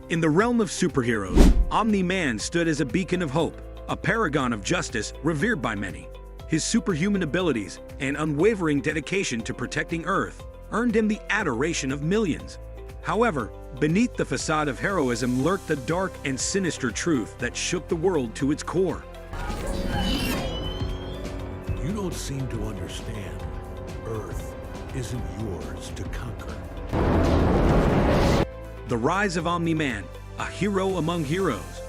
In the realm of superheroes, Omni-Man stood as a beacon of hope, a paragon of justice revered by many. His superhuman abilities and unwavering dedication to protecting Earth earned him the adoration of millions. However, beneath the facade of heroism lurked a dark and sinister truth that shook the world to its core. You don't seem to understand. Earth isn't yours to conquer. The rise of Omni-Man, a hero among heroes.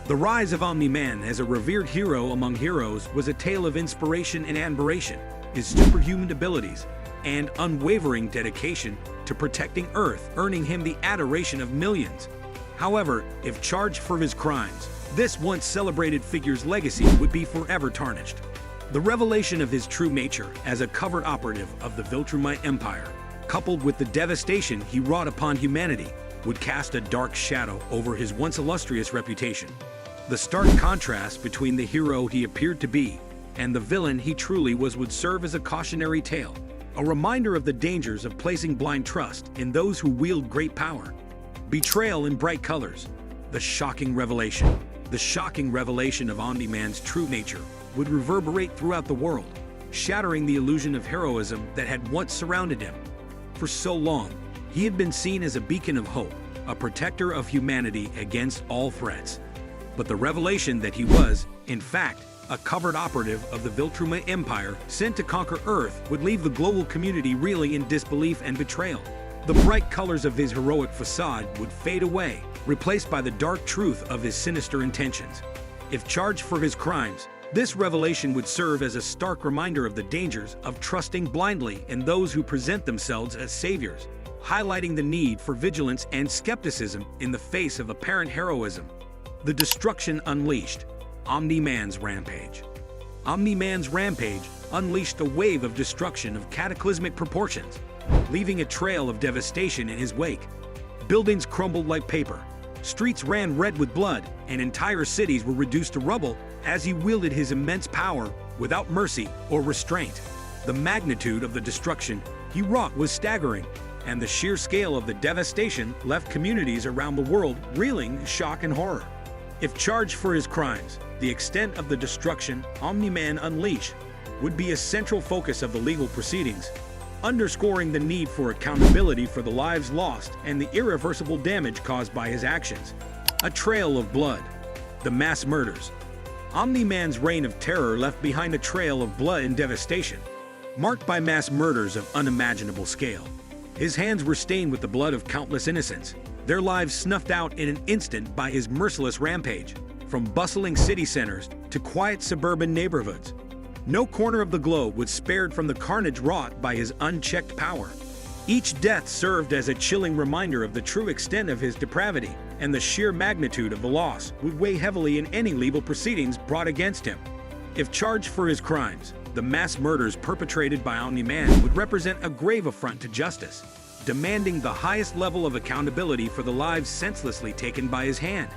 The rise of Omni-Man as a revered hero among heroes was a tale of inspiration and admiration. His superhuman abilities and unwavering dedication to protecting Earth earning him the adoration of millions. However, if charged for his crimes, this once celebrated figure's legacy would be forever tarnished. The revelation of his true nature as a covert operative of the Viltrumite Empire, coupled with the devastation he wrought upon humanity, would cast a dark shadow over his once illustrious reputation. The stark contrast between the hero he appeared to be and the villain he truly was would serve as a cautionary tale, a reminder of the dangers of placing blind trust in those who wield great power. Betrayal in bright colors. The shocking revelation. The shocking revelation of Omni-Man's true nature would reverberate throughout the world, shattering the illusion of heroism that had once surrounded him. For so long, he had been seen as a beacon of hope, a protector of humanity against all threats. But the revelation that he was, in fact, a covert operative of the Viltrumite Empire sent to conquer Earth would leave the global community reeling in disbelief and betrayal. The bright colors of his heroic facade would fade away, replaced by the dark truth of his sinister intentions. If charged for his crimes, this revelation would serve as a stark reminder of the dangers of trusting blindly in those who present themselves as saviors, highlighting the need for vigilance and skepticism in the face of apparent heroism. The destruction unleashed. Omni-Man's rampage. Omni-Man's rampage unleashed a wave of destruction of cataclysmic proportions, leaving a trail of devastation in his wake. Buildings crumbled like paper, streets ran red with blood, and entire cities were reduced to rubble as he wielded his immense power without mercy or restraint. The magnitude of the destruction he wrought was staggering, and the sheer scale of the devastation left communities around the world reeling in shock and horror. If charged for his crimes, the extent of the destruction Omni-Man unleashed would be a central focus of the legal proceedings, underscoring the need for accountability for the lives lost and the irreversible damage caused by his actions. A trail of blood. The mass murders. Omni-Man's reign of terror left behind a trail of blood and devastation, marked by mass murders of unimaginable scale. His hands were stained with the blood of countless innocents, their lives snuffed out in an instant by his merciless rampage, from bustling city centers to quiet suburban neighborhoods. No corner of the globe was spared from the carnage wrought by his unchecked power. Each death served as a chilling reminder of the true extent of his depravity, and the sheer magnitude of the loss would weigh heavily in any legal proceedings brought against him. If charged for his crimes, the mass murders perpetrated by Omni-Man would represent a grave affront to justice, demanding the highest level of accountability for the lives senselessly taken by his hand.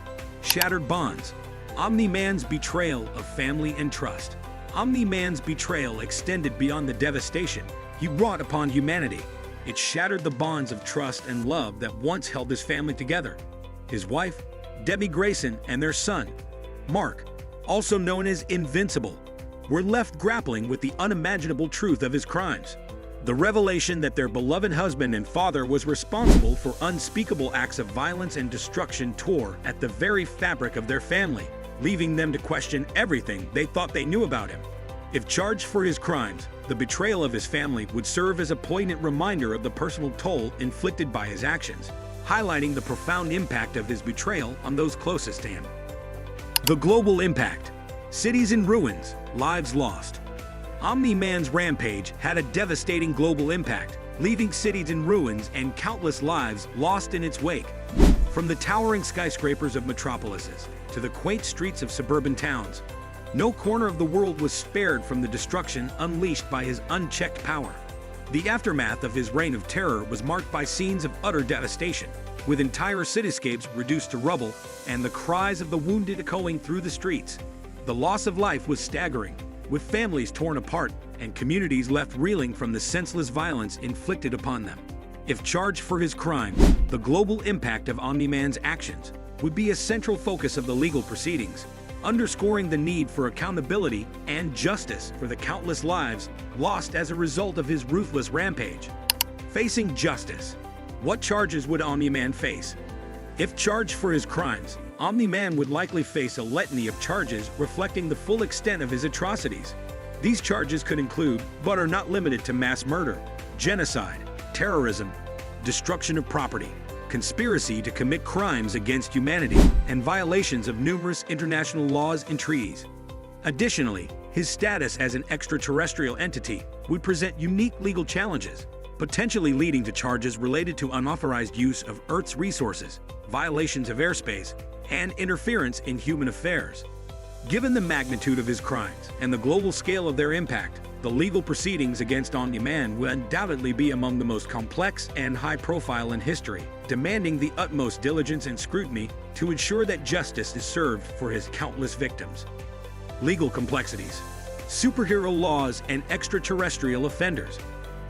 Shattered bonds. Omni-Man's betrayal of family and trust. Omni-Man's betrayal extended beyond the devastation he wrought upon humanity. It shattered the bonds of trust and love that once held his family together. His wife, Debbie Grayson, and their son, Mark, also known as Invincible, were left grappling with the unimaginable truth of his crimes. The revelation that their beloved husband and father was responsible for unspeakable acts of violence and destruction tore at the very fabric of their family, leaving them to question everything they thought they knew about him. If charged for his crimes, the betrayal of his family would serve as a poignant reminder of the personal toll inflicted by his actions, highlighting the profound impact of his betrayal on those closest to him. The global impact. Cities in ruins, lives lost. Omni-Man's rampage had a devastating global impact, leaving cities in ruins and countless lives lost in its wake. From the towering skyscrapers of metropolises to the quaint streets of suburban towns, no corner of the world was spared from the destruction unleashed by his unchecked power. The aftermath of his reign of terror was marked by scenes of utter devastation, with entire cityscapes reduced to rubble and the cries of the wounded echoing through the streets. The loss of life was staggering, with families torn apart and communities left reeling from the senseless violence inflicted upon them. If charged for his crime, the global impact of Omni-Man's actions would be a central focus of the legal proceedings, underscoring the need for accountability and justice for the countless lives lost as a result of his ruthless rampage. Facing justice. What charges would Omni-Man face? If charged for his crimes, Omni-Man would likely face a litany of charges reflecting the full extent of his atrocities. These charges could include, but are not limited to, mass murder, genocide, terrorism, destruction of property, conspiracy to commit crimes against humanity, and violations of numerous international laws and treaties. Additionally, his status as an extraterrestrial entity would present unique legal challenges, potentially leading to charges related to unauthorized use of Earth's resources, violations of airspace, and interference in human affairs. Given the magnitude of his crimes and the global scale of their impact, the legal proceedings against Omni-Man will undoubtedly be among the most complex and high-profile in history, demanding the utmost diligence and scrutiny to ensure that justice is served for his countless victims. Legal complexities. Superhero laws and extraterrestrial offenders.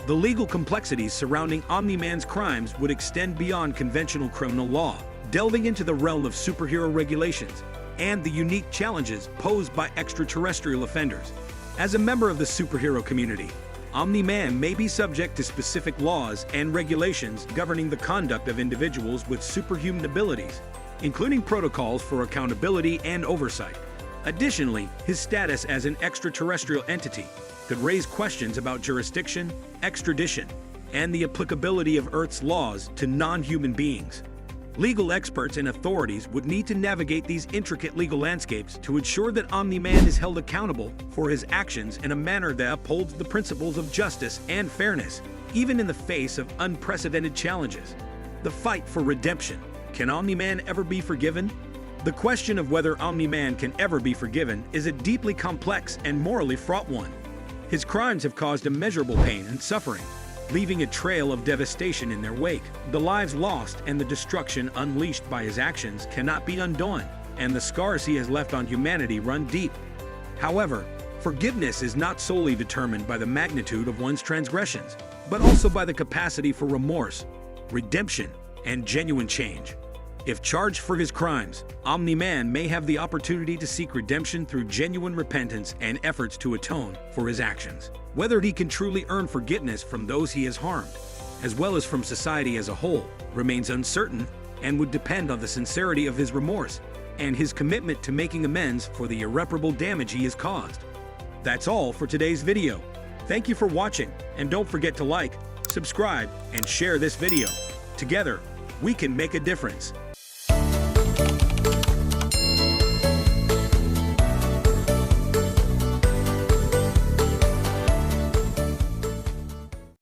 The legal complexities surrounding Omni-Man's crimes would extend beyond conventional criminal law, delving into the realm of superhero regulations and the unique challenges posed by extraterrestrial offenders. As a member of the superhero community, Omni-Man may be subject to specific laws and regulations governing the conduct of individuals with superhuman abilities, including protocols for accountability and oversight. Additionally, his status as an extraterrestrial entity could raise questions about jurisdiction, extradition, and the applicability of Earth's laws to non-human beings. Legal experts and authorities would need to navigate these intricate legal landscapes to ensure that Omni-Man is held accountable for his actions in a manner that upholds the principles of justice and fairness, even in the face of unprecedented challenges. The fight for redemption. Can Omni-Man ever be forgiven? The question of whether Omni-Man can ever be forgiven is a deeply complex and morally fraught one. His crimes have caused immeasurable pain and suffering, leaving a trail of devastation in their wake. The lives lost and the destruction unleashed by his actions cannot be undone, and the scars he has left on humanity run deep. However, forgiveness is not solely determined by the magnitude of one's transgressions, but also by the capacity for remorse, redemption, and genuine change. If charged for his crimes, Omni-Man may have the opportunity to seek redemption through genuine repentance and efforts to atone for his actions. Whether he can truly earn forgiveness from those he has harmed, as well as from society as a whole, remains uncertain and would depend on the sincerity of his remorse and his commitment to making amends for the irreparable damage he has caused. That's all for today's video. Thank you for watching, and don't forget to like, subscribe, and share this video. Together, we can make a difference.